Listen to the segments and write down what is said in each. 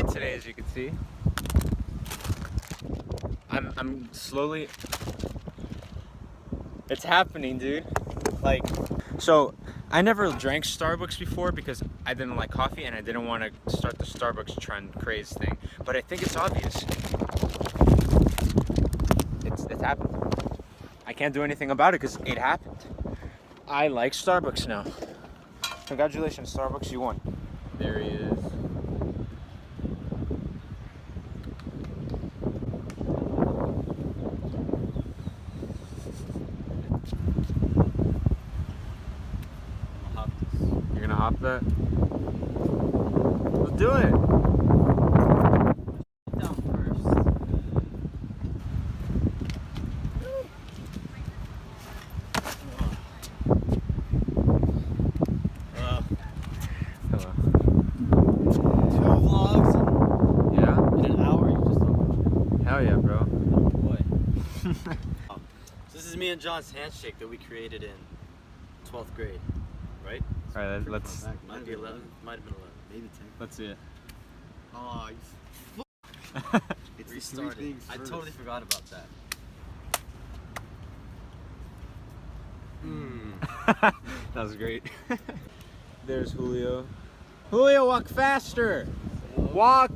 day today, as you can see. I'm slowly. It's happening, dude. Like, so I never drank Starbucks before because I didn't like coffee and I didn't want to start the Starbucks trend craze thing. But I think it's obvious. It's happened. I can't do anything about it because it happened. I like Starbucks now. Congratulations, Starbucks, you won. There he is. You're gonna hop that? Let's do it! Down first. Hello. 2 vlogs Yeah? in an hour, you just opened. Hell yeah, bro. Oh boy. So this is me and John's handshake that we created in 12th grade, right? Alright, let's Might be 11, might have been 11. Maybe 10. let's see it. Oh, it's Restarted. I totally forgot about that. That was great. There's Julio. Julio, walk faster! Walk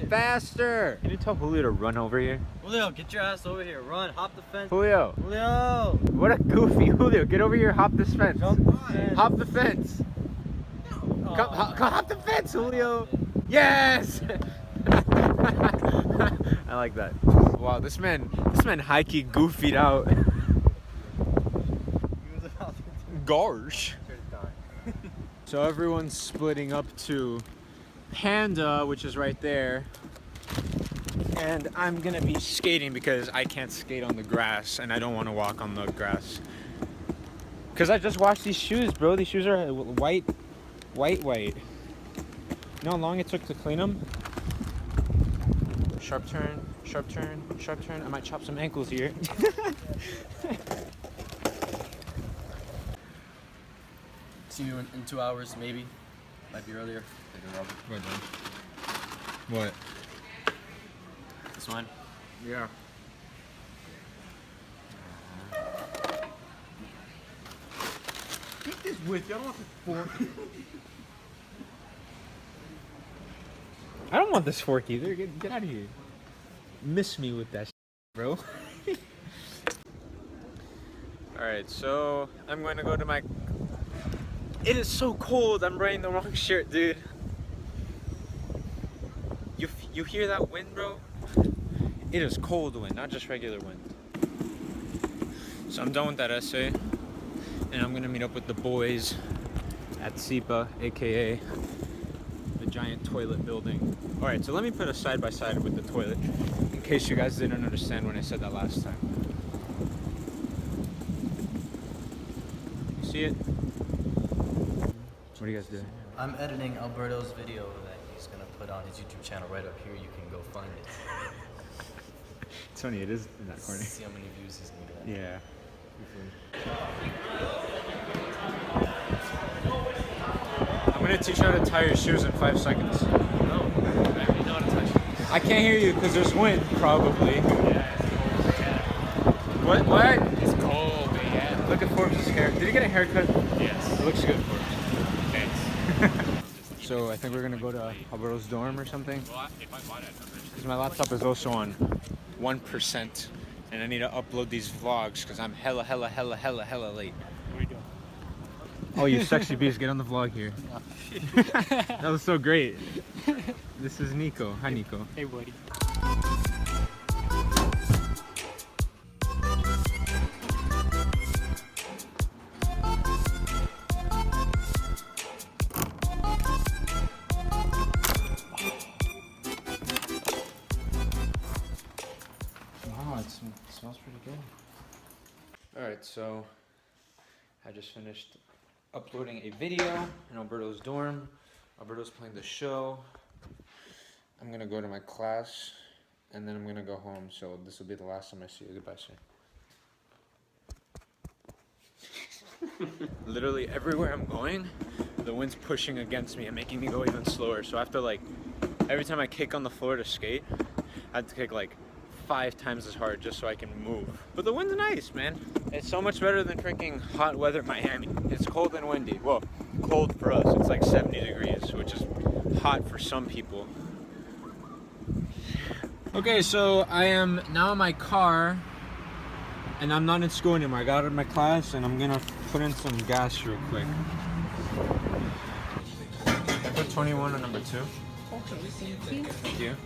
faster! Can you tell Julio to run over here? Julio, get your ass over here. Run, hop the fence. Julio! Julio! What a goofy Julio! Get over here, hop this fence. Jump the fence. Hop the fence. Oh. Come, hop the fence, Julio. Yes. I like that. Wow, this man high-key goofied out. He was about to Gosh. So everyone's splitting up to Panda, which is right there. And I'm gonna be skating because I can't skate on the grass and I don't want to walk on the grass. Cause I just washed these shoes, bro. These shoes are white. You know how long it took to clean them? Sharp turn, sharp turn, sharp turn. I might chop some ankles here. See you in 2 hours, maybe. Might be earlier. What? This one. Yeah. Take this with you. I don't want this fork. I don't want this fork either. Get out of here. Miss me with that bro. Alright, so I'm going to go to my... It is so cold. I'm wearing the wrong shirt, dude. You hear that wind, bro? It is cold wind, not just regular wind. So I'm done with that essay. And I'm going to meet up with the boys at SIPA, aka the giant toilet building. Alright, so let me put a side by side with the toilet in case you guys didn't understand when I said that last time. You see it? What are you guys doing? I'm editing Alberto's video that he's gonna put on his YouTube channel right up here. You can go find it. It's funny, it is in that corner. See how many views he's gonna get. Yeah. I'm gonna teach you how to tie your shoes in 5 seconds. No, I already know how to touch it. I can't hear you because there's wind, probably. Yeah, it's cold. Yeah. What? It's cold, yeah. Look at Forbes' hair. Did he get a haircut? Yes. It looks good, Forbes. Thanks. So I think we're gonna go to Alberto's dorm or something. Well, if I bought it, Because my laptop is also on 1%. And I need to upload these vlogs because I'm hella late. what are you doing? Oh, you sexy beast, get on the vlog here. That was so great. This is Nico. Hi, Nico. Hey, buddy. Wow, it smells pretty good. Alright, so I just finished uploading a video in Alberto's dorm. Alberto's playing the show. I'm gonna go to my class and then I'm gonna go home. So this will be the last time I see you. Goodbye, sir. Literally everywhere I'm going, the wind's pushing against me and making me go even slower. So I have to like every time I kick on the floor to skate, I have to kick like 5 times as hard just so I can move. But the wind's nice, man. It's so much better than freaking hot weather Miami. It's cold and windy. Well, cold for us. It's like 70 degrees, which is hot for some people. Okay, so I am now in my car, and I'm not in school anymore. I got out of my class, and I'm gonna put in some gas real quick. I put 21 on number 2. Okay, thank you. Thank you.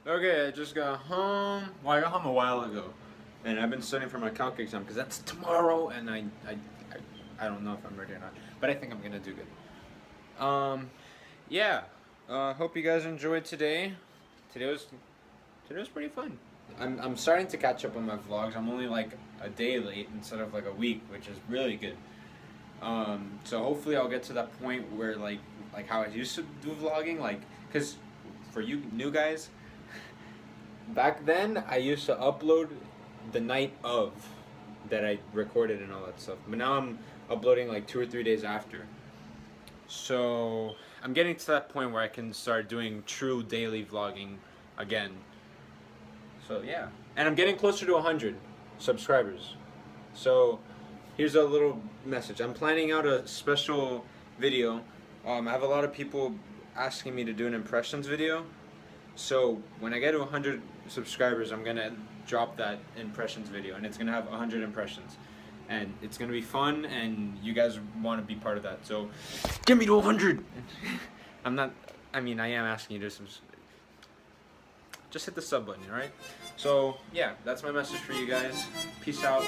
Okay, I just got home. Well, I got home a while ago, and I've been studying for my calc exam because that's tomorrow, and I don't know if I'm ready or not, but I think I'm gonna do good. Yeah. Hope you guys enjoyed today. Today was pretty fun. I'm starting to catch up on my vlogs. I'm only like a day late instead of like a week, which is really good. So hopefully I'll get to that point where like how I used to do vlogging, like, cause for you new guys, back then I used to upload the night of that I recorded and all that stuff. But now I'm uploading like 2 or 3 days after. So I'm getting to that point where I can start doing true daily vlogging again. So yeah, and I'm getting closer to 100 subscribers. So here's a little message. I'm planning out a special video. I have a lot of people asking me to do an impressions video. So when I get to 100 subscribers, I'm gonna drop that impressions video, and it's gonna have 100 impressions. And it's gonna be fun, and you guys want to be part of that. So get me to 100. I am asking you to just hit the sub button, all right? So yeah, that's my message for you guys. Peace out.